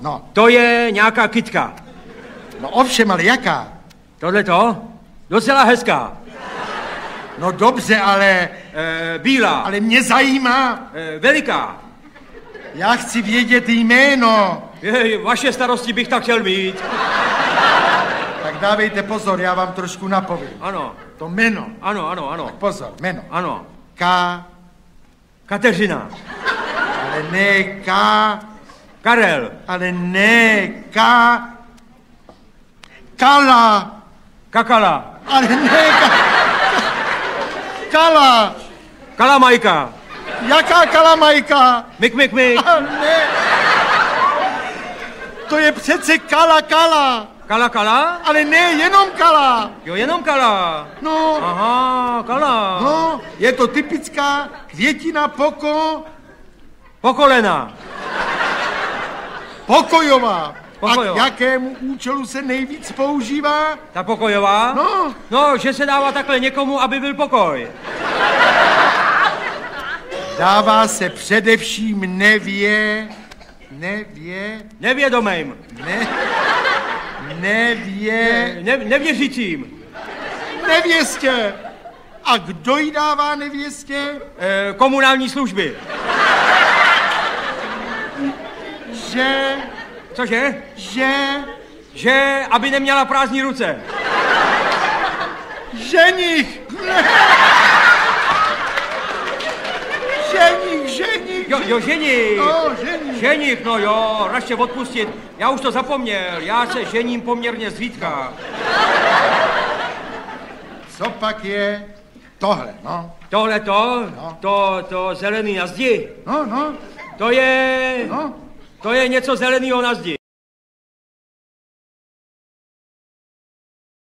No. To je nějaká kytka. No ovšem, ale jaká? Tohleto? Docela hezká. No dobře, ale... Bílá. Ale mě zajímá. Veliká. Já chci vědět jméno. Vaše starosti bych tak chtěl mít. Tak dávejte pozor, já vám trošku napovím. Ano. To jméno. Ano. Tak pozor, jméno. Ano. Kateřina. Ale ne Karel. Ale ne Kala. Kakala. Ale ne Kala. Kalamajka. Jaká kalamajka? Mik. Ne. To je přece Kala. Kala? Ale ne, jenom Kala. Jo, jenom Kala. No. Aha, Kala. No, je to typická květina Pokolena. Pokojová. Pokojová. A k jakému účelu se nejvíc používá? Ta pokojová? No. No, že se dává takhle někomu, aby byl pokoj. Dává se především Nevědomým. Nevěřícím. Nevěstě. A kdo jí dává nevěstě? Komunální služby. Že... Cože? Že... aby neměla prázdní ruce. Ženich. Ženich. Jo, ženich. No, ženich. Ženich, no jo, raště odpustit. Já už to zapomněl, já se žením poměrně zřídka. Co pak je tohle, no? Tohleto, No. to zelený na zdi. No. To je něco zeleného na zdi.